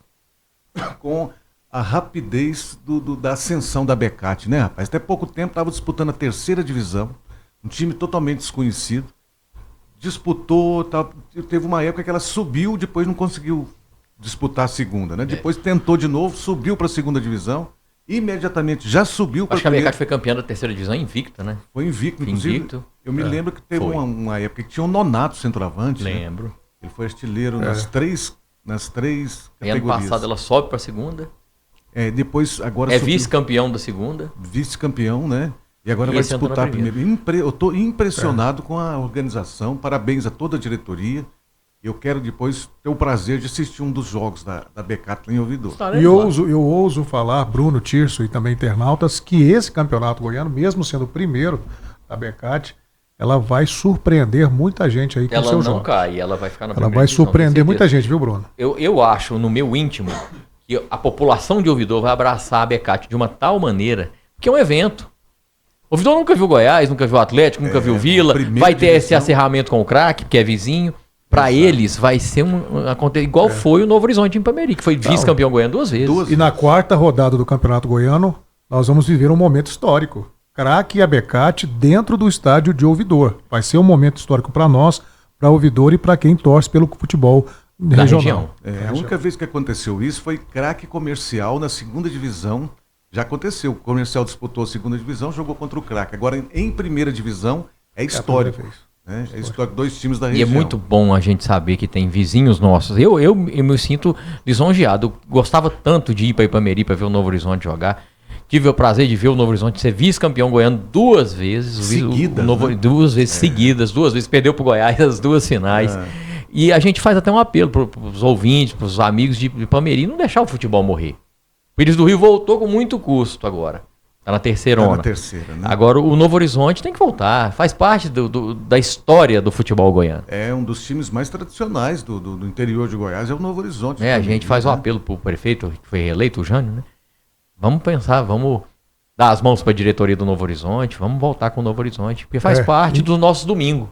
com a rapidez da ascensão da Becate, né, rapaz? Até pouco tempo estava disputando a 3ª divisão, um time totalmente desconhecido. Disputou, teve uma época que ela subiu, depois não conseguiu disputar a 2ª, né? Depois tentou de novo, subiu para a 2ª divisão. Imediatamente já subiu para a Acho que a Becate foi campeã da 3ª divisão invicta, né? Foi invicto, inclusive. Eu me lembro que teve uma época que tinha um Nonato centroavante. Lembro. Né? Ele foi artilheiro nas três categorias. E ano passado ela sobe para a 2ª. Depois agora é vice-campeão da 2ª. Vice-campeão, né? E agora vai disputar a primeira. Eu estou impressionado com a organização. Parabéns a toda a diretoria. Eu quero depois ter o prazer de assistir um dos jogos da Becate em Ouvidor. E eu ouso falar, Bruno, Tirso e também internautas, que esse campeonato goiano, mesmo sendo o primeiro da Becate, ela vai surpreender muita gente aí com o seu jogo. Ela não cai, ela vai ficar na primeira. Ela vai surpreender muita gente, viu, Bruno? Eu acho, no meu íntimo, que a população de Ouvidor vai abraçar a Becate de uma tal maneira, que é um evento. Ouvidor nunca viu Goiás, nunca viu Atlético, nunca viu Vila, vai ter esse acerramento com o Craque, que é vizinho. Para eles vai ser igual foi o Novo Horizonte em Pameri, que foi vice-campeão goiano 2 vezes. E na 4ª rodada do Campeonato Goiano, nós vamos viver um momento histórico. Craque e a Becate dentro do estádio de Ouvidor. Vai ser um momento histórico para nós, para Ouvidor e para quem torce pelo futebol regional. A única vez que aconteceu isso foi Craque Comercial na 2ª divisão. Já aconteceu. O Comercial disputou a 2ª divisão, jogou contra o Craque. Agora em 1ª divisão é histórico. É histórico, 2 times da região. E é muito bom a gente saber que tem vizinhos nossos. Eu me sinto lisonjeado. Eu gostava tanto de ir para Ipameri para ver o Novo Horizonte jogar. Tive o prazer de ver o Novo Horizonte ser vice-campeão goiano 2 vezes. Seguidas, né? 2 vezes seguidas, 2 vezes perdeu para o Goiás as 2 finais. E a gente faz até um apelo para os ouvintes, para os amigos de Ipameri, não deixar o futebol morrer. O Pires do Rio voltou com muito custo agora. Está na terceirona. Né? Agora o Novo Horizonte tem que voltar. Faz parte da história do futebol goiano. É um dos times mais tradicionais do interior de Goiás, é o Novo Horizonte. A gente faz o apelo para o prefeito, que foi reeleito, o Jânio, né? Vamos pensar, vamos dar as mãos para a diretoria do Novo Horizonte, vamos voltar com o Novo Horizonte, porque faz parte do nosso domingo.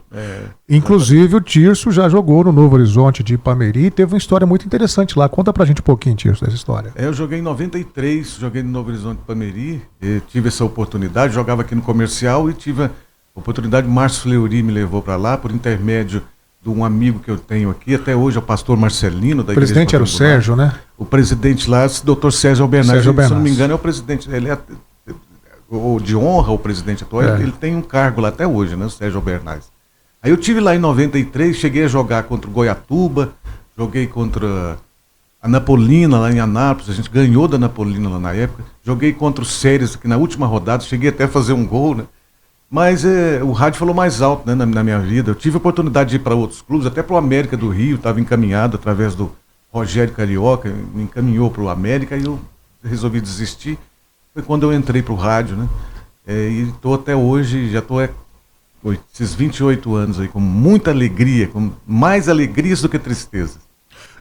Inclusive o Tirso já jogou no Novo Horizonte de Ipameri e teve uma história muito interessante lá. Conta pra gente um pouquinho, Tirso, dessa história. Eu joguei em 93, joguei no Novo Horizonte de Ipameri, tive essa oportunidade, jogava aqui no Comercial e tive a oportunidade, Márcio Fleury me levou para lá por intermédio de um amigo que eu tenho aqui, até hoje é o pastor Marcelino da Igreja. O presidente era o Sérgio, né? O presidente lá, o doutor Sérgio Albernaz, se não me engano é o presidente, ele é de honra, o presidente atual, ele tem um cargo lá até hoje, né, o Sérgio Albernaz. Aí eu tive lá em 93, cheguei a jogar contra o Goiatuba, joguei contra a Napolina lá em Anápolis, a gente ganhou da Napolina lá na época, joguei contra o Séries aqui na última rodada, cheguei até a fazer um gol, né? Mas o rádio falou mais alto, né, na minha vida. Eu tive a oportunidade de ir para outros clubes, até para o América do Rio, estava encaminhado através do Rogério Carioca, me encaminhou para o América e eu resolvi desistir. Foi quando eu entrei para o rádio, né? E estou até hoje, já estou esses 28 anos aí com muita alegria, com mais alegrias do que tristezas.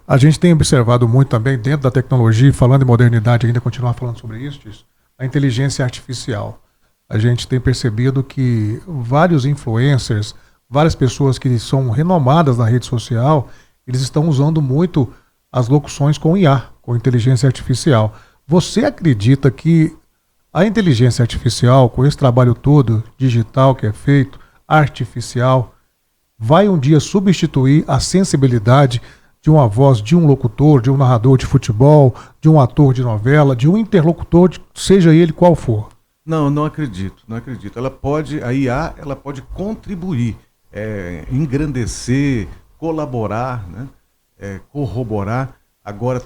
A gente tem observado muito também dentro da tecnologia, falando em modernidade, ainda continuar falando sobre isso, a inteligência artificial. A gente tem percebido que vários influencers, várias pessoas que são renomadas na rede social, eles estão usando muito as locuções com IA, com inteligência artificial. Você acredita que a inteligência artificial, com esse trabalho todo digital que é feito, artificial, vai um dia substituir a sensibilidade de uma voz de um locutor, de um narrador de futebol, de um ator de novela, de um interlocutor, seja ele qual for? Não acredito. A IA, ela pode contribuir, engrandecer, colaborar, né? Corroborar. Agora,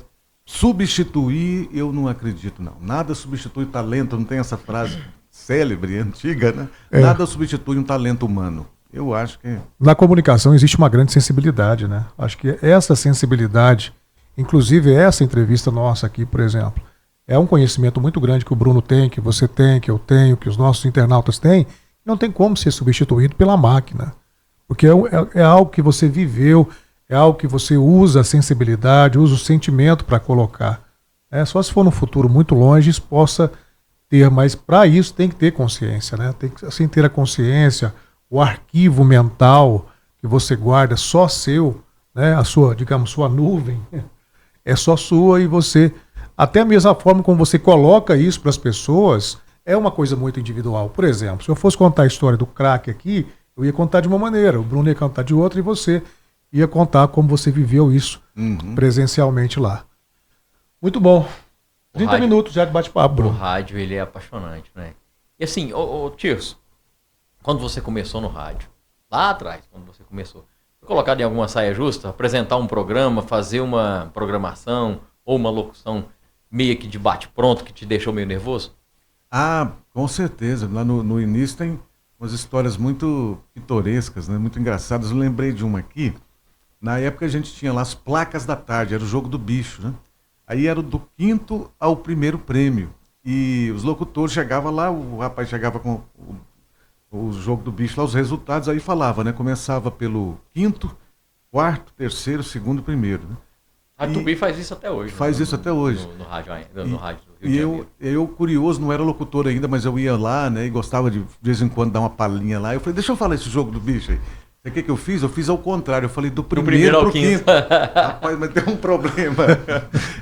substituir, eu não acredito, não. Nada substitui talento, não tem essa frase célebre, antiga, né? Nada substitui um talento humano. Eu acho que... Na comunicação existe uma grande sensibilidade, né? Acho que essa sensibilidade Inclusive, essa entrevista nossa aqui, por exemplo, é um conhecimento muito grande que o Bruno tem, que você tem, que eu tenho, que os nossos internautas têm. Não tem como ser substituído pela máquina. Porque é algo que você viveu, é algo que você usa a sensibilidade, usa o sentimento para colocar. Só se for no futuro muito longe, isso possa ter, mas para isso tem que ter consciência, né? Tem que assim, ter a consciência, o arquivo mental que você guarda só seu, né? A sua, digamos, sua nuvem é só sua e você, até a mesma forma como você coloca isso para as pessoas, é uma coisa muito individual. Por exemplo, se eu fosse contar a história do crack aqui, eu ia contar de uma maneira, o Bruno ia contar de outra e você ia contar como você viveu isso presencialmente lá. Muito bom. 30 minutos já de bate-papo. O rádio, ele é apaixonante, né? E assim, Tirso, quando você começou no rádio, lá atrás, quando você começou, foi colocado em alguma saia justa, apresentar um programa, fazer uma programação ou uma locução meio que de bate-pronto que te deixou meio nervoso? Ah, com certeza. Lá no início tem umas histórias muito pitorescas, né? Muito engraçadas. Eu lembrei de uma aqui. Na época a gente tinha lá as placas da tarde, era o jogo do bicho, né? Aí era do 5º ao 1º prêmio. E os locutores chegavam lá, o rapaz chegava com o jogo do bicho lá, os resultados, aí falava, né? Começava pelo 5º, 4º, 3º, 2º e 1º, né? A Tupi faz isso até hoje. Faz isso até hoje. No rádio do Rio de Janeiro. Eu, curioso, não era locutor ainda, mas eu ia lá, né? E gostava de vez em quando dar uma palhinha lá. Eu falei, deixa eu falar esse jogo do bicho aí. O que eu fiz? Eu fiz ao contrário. Eu falei do primeiro ao 5º. Rapaz, mas deu um problema.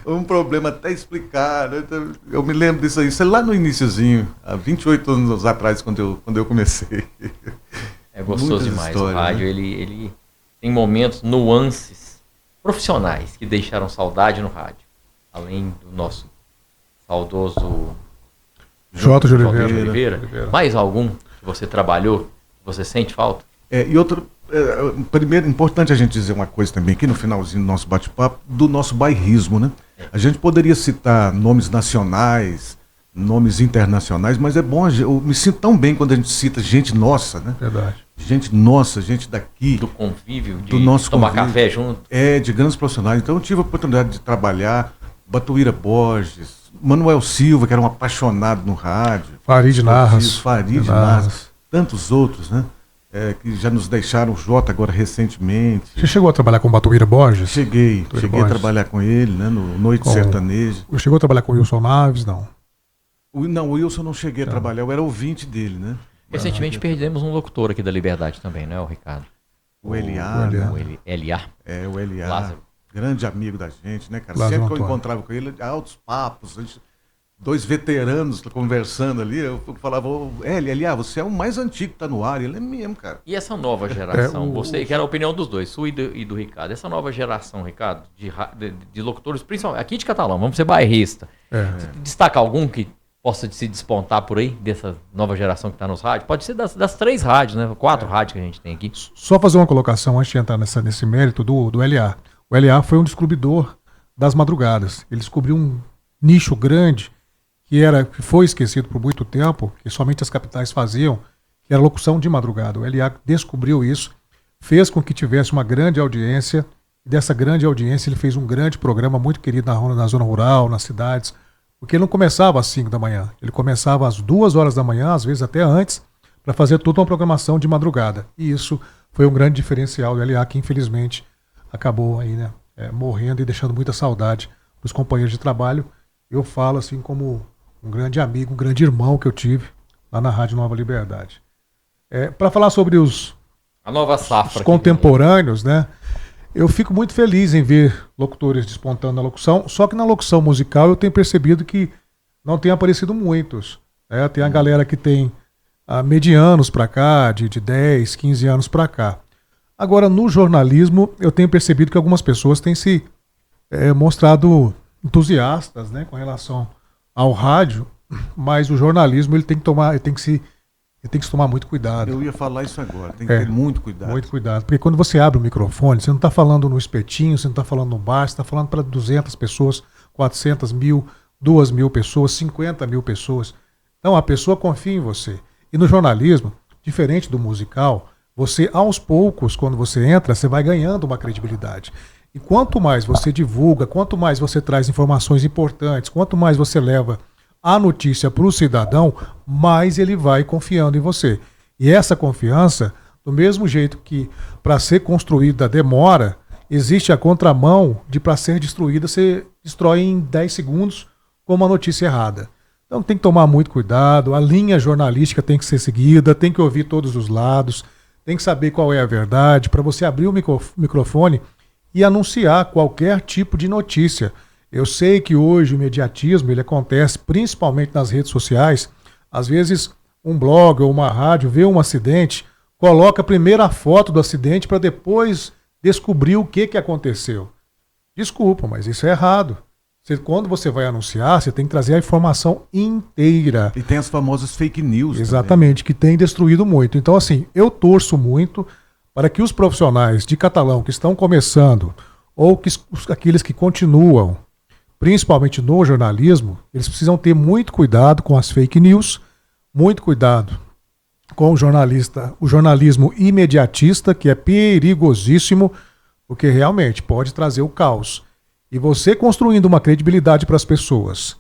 Um problema até explicar. Né? Eu me lembro disso aí. Isso é lá no iniciozinho, há 28 anos atrás, quando eu comecei. É gostoso demais. O rádio, né? ele tem momentos, nuances profissionais que deixaram saudade no rádio. Além do nosso saudoso Jota de Oliveira. Mais algum que você trabalhou, que você sente falta? E outro, primeiro, importante a gente dizer uma coisa também, aqui no finalzinho do nosso bate-papo, do nosso bairrismo, né? A gente poderia citar nomes nacionais, nomes internacionais, mas é bom, eu me sinto tão bem quando a gente cita gente nossa, né? Verdade. Gente nossa, gente daqui. Do convívio, do nosso tomar convívio, café junto. De grandes profissionais. Então eu tive a oportunidade de trabalhar, Batuíra Borges, Manuel Silva, que era um apaixonado no rádio. Farid Narras. Tantos outros, né? Que já nos deixaram, o Jota agora recentemente. Você chegou a trabalhar com o Batuíra Borges? Cheguei a trabalhar com ele, né? No Noite Sertaneja. Chegou a trabalhar com o Wilson Naves, não? Não, o Wilson não cheguei a trabalhar, eu era ouvinte dele, né? Recentemente perdemos um locutor aqui da Liberdade também, né, o Ricardo? O Eliar. O Eliar. O Eliar. Lázaro. Grande amigo da gente, né, cara? Lázaro Sempre que eu Antônio. encontrava com ele, altos papos, dois veteranos conversando ali, eu falava, Eliar, você é o mais antigo que tá no ar, ele é mesmo, cara. E essa nova geração, você quer a opinião dos dois, sua e do Ricardo, essa nova geração, Ricardo, de locutores, principalmente aqui de Catalão, vamos ser bairrista, destaca algum que possa se despontar por aí, dessa nova geração que está nos rádios? Pode ser das 3 rádios, né? 4 rádios que a gente tem aqui. Só fazer uma colocação antes de entrar nesse mérito do LA. O LA foi um descobridor das madrugadas. Ele descobriu um nicho grande que foi esquecido por muito tempo, que somente as capitais faziam, que era locução de madrugada. O LA descobriu isso, fez com que tivesse uma grande audiência, e dessa grande audiência ele fez um grande programa muito querido na zona rural, nas cidades, porque ele não começava às 5 da manhã, ele começava às 2 horas da manhã, às vezes até antes, para fazer toda uma programação de madrugada. E isso foi um grande diferencial do LA, que infelizmente acabou aí, né, morrendo e deixando muita saudade dos companheiros de trabalho. Eu falo assim como um grande amigo, um grande irmão que eu tive lá na Rádio Nova Liberdade. Para falar sobre a nova safra, os contemporâneos, né? Eu fico muito feliz em ver locutores despontando na locução, só que na locução musical eu tenho percebido que não tem aparecido muitos. Né? Tem a galera que tem medianos para cá, de 10, 15 anos para cá. Agora, no jornalismo, eu tenho percebido que algumas pessoas têm se mostrado entusiastas, né, com relação ao rádio, mas o jornalismo ele tem que se tomar muito cuidado. Eu ia falar isso agora, tem que ter muito cuidado. Muito cuidado, porque quando você abre o microfone, você não está falando no espetinho, você não está falando no bar, você está falando para 200 pessoas, 400 mil, 2 mil pessoas, 50 mil pessoas. Então a pessoa confia em você. E no jornalismo, diferente do musical, você aos poucos, quando você entra, você vai ganhando uma credibilidade. E quanto mais você divulga, quanto mais você traz informações importantes, quanto mais você leva a notícia para o cidadão, mais ele vai confiando em você. E essa confiança, do mesmo jeito que para ser construída demora, existe a contramão de para ser destruída, você destrói em 10 segundos com uma notícia errada. Então tem que tomar muito cuidado, a linha jornalística tem que ser seguida, tem que ouvir todos os lados, tem que saber qual é a verdade, para você abrir o microfone e anunciar qualquer tipo de notícia. Eu sei que hoje o mediatismo ele acontece principalmente nas redes sociais. Às vezes um blog ou uma rádio vê um acidente, coloca primeiro a foto do acidente para depois descobrir o que aconteceu. Desculpa, mas isso é errado. Quando você vai anunciar, você tem que trazer a informação inteira. E tem as famosas fake news. Exatamente, também, que tem destruído muito. Então, assim, eu torço muito para que os profissionais de catalão que estão começando, ou aqueles que continuam, principalmente no jornalismo, eles precisam ter muito cuidado com as fake news, muito cuidado com o jornalismo imediatista, que é perigosíssimo, porque realmente pode trazer o caos. E você construindo uma credibilidade para as pessoas,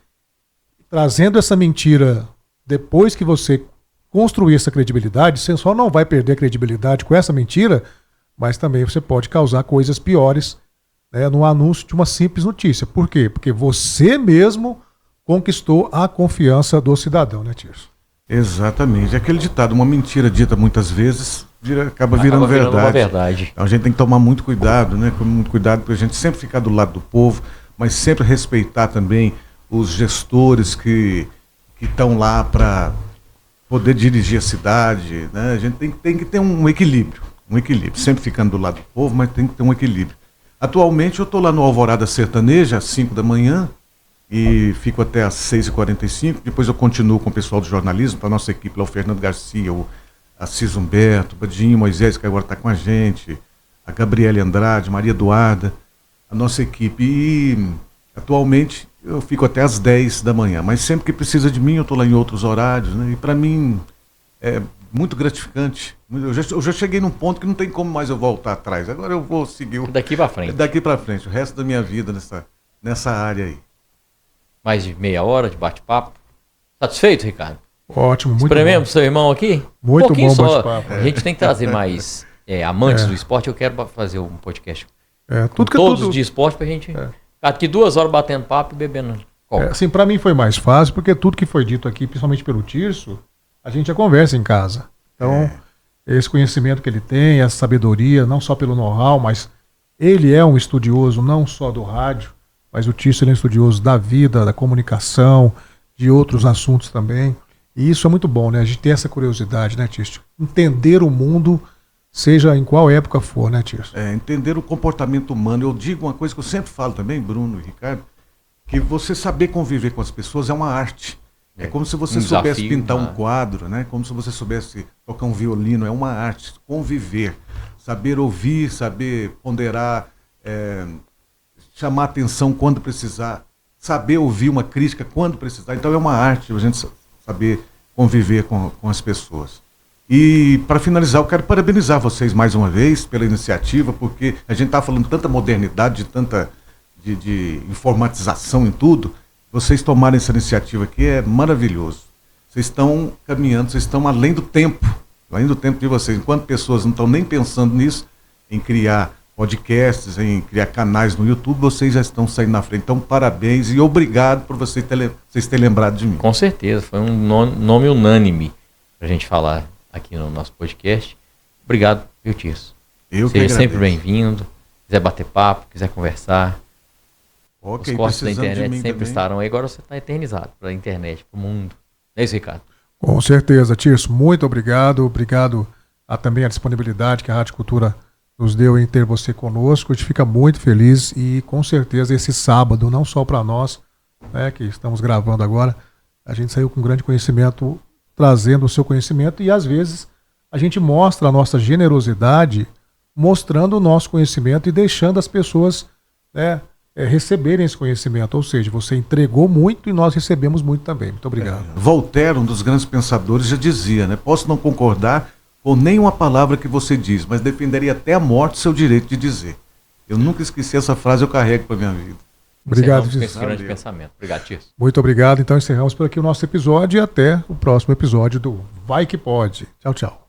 trazendo essa mentira depois que você construir essa credibilidade, você só não vai perder a credibilidade com essa mentira, mas também você pode causar coisas piores, né, no anúncio de uma simples notícia. Por quê? Porque você mesmo conquistou a confiança do cidadão, né, Tirso? Exatamente. Aquele ditado, uma mentira dita muitas vezes, acaba virando uma verdade. Então a gente tem que tomar muito cuidado, né? Muito cuidado para a gente sempre ficar do lado do povo, mas sempre respeitar também os gestores que estão lá para poder dirigir a cidade, né? A gente tem que ter um equilíbrio, sempre ficando do lado do povo, mas tem que ter um equilíbrio. Atualmente eu estou lá no Alvorada Sertaneja, às 5 da manhã, e fico até às 6h45, depois eu continuo com o pessoal do jornalismo, para a nossa equipe lá, o Fernando Garcia, o Assis Humberto, o Badinho Moisés, que agora está com a gente, a Gabriela Andrade, Maria Eduarda, a nossa equipe. E atualmente eu fico até às 10 da manhã, mas sempre que precisa de mim eu estou lá em outros horários, né? E para mim é muito gratificante. Eu já cheguei num ponto que não tem como mais eu voltar atrás. Agora eu vou seguir daqui para frente. Daqui para frente, o resto da minha vida nessa área aí. Mais de meia hora de bate-papo. Satisfeito, Ricardo? Ótimo, muito Esprememos bom. Pro seu irmão aqui? Muito bom bate-papo. A gente tem que trazer mais amantes do esporte. Eu quero fazer um podcast tudo todos de esporte pra gente ficar aqui 2 horas batendo papo e bebendo coca. Assim, para mim foi mais fácil, porque tudo que foi dito aqui, principalmente pelo Tirso, a gente já conversa em casa. Então, esse conhecimento que ele tem, essa sabedoria, não só pelo know-how, mas ele é um estudioso não só do rádio, mas o Tirso é um estudioso da vida, da comunicação, de outros assuntos também. E isso é muito bom, né? A gente ter essa curiosidade, né, Tirso? Entender o mundo, seja em qual época for, né, Tirso? Entender o comportamento humano. Eu digo uma coisa que eu sempre falo também, Bruno e Ricardo, que você saber conviver com as pessoas é uma arte. É como se você soubesse pintar um quadro, né? Como se você soubesse tocar um violino, é uma arte. Conviver, saber ouvir, saber ponderar, chamar atenção quando precisar, saber ouvir uma crítica quando precisar. Então é uma arte a gente saber conviver com as pessoas. E para finalizar, eu quero parabenizar vocês mais uma vez pela iniciativa, porque a gente está falando de tanta modernidade, de tanta de informatização em tudo. Vocês tomarem essa iniciativa aqui é maravilhoso. Vocês estão caminhando, vocês estão além do tempo de vocês. Enquanto pessoas não estão nem pensando nisso, em criar podcasts, em criar canais no YouTube, vocês já estão saindo na frente. Então, parabéns e obrigado por vocês terem lembrado de mim. Com certeza, foi um nome unânime para a gente falar aqui no nosso podcast. Obrigado, viu, Tirso? Seja sempre bem-vindo. Quiser bater papo, quiser conversar. Os cortes da internet sempre também estarão aí. Agora você está eternizado para a internet, para o mundo. Não é isso, Ricardo? Com certeza, Tirso. Muito obrigado. Obrigado também a disponibilidade que a Rádio Cultura nos deu em ter você conosco. A gente fica muito feliz e com certeza esse sábado, não só para nós, né, que estamos gravando agora, a gente saiu com grande conhecimento, trazendo o seu conhecimento e às vezes a gente mostra a nossa generosidade, mostrando o nosso conhecimento e deixando as pessoas, né, receberem esse conhecimento. Ou seja, você entregou muito e nós recebemos muito também. Muito obrigado. Voltaire, um dos grandes pensadores, já dizia, né, posso não concordar com nenhuma palavra que você diz, mas defenderia até a morte seu direito de dizer. Eu nunca esqueci essa frase, eu carrego para minha vida. Obrigado, Encerramos com esse Tirso. grande pensamento. Obrigado, Tirso. Muito obrigado. Então encerramos por aqui o nosso episódio e até o próximo episódio do Vai Que Pode. Tchau, tchau.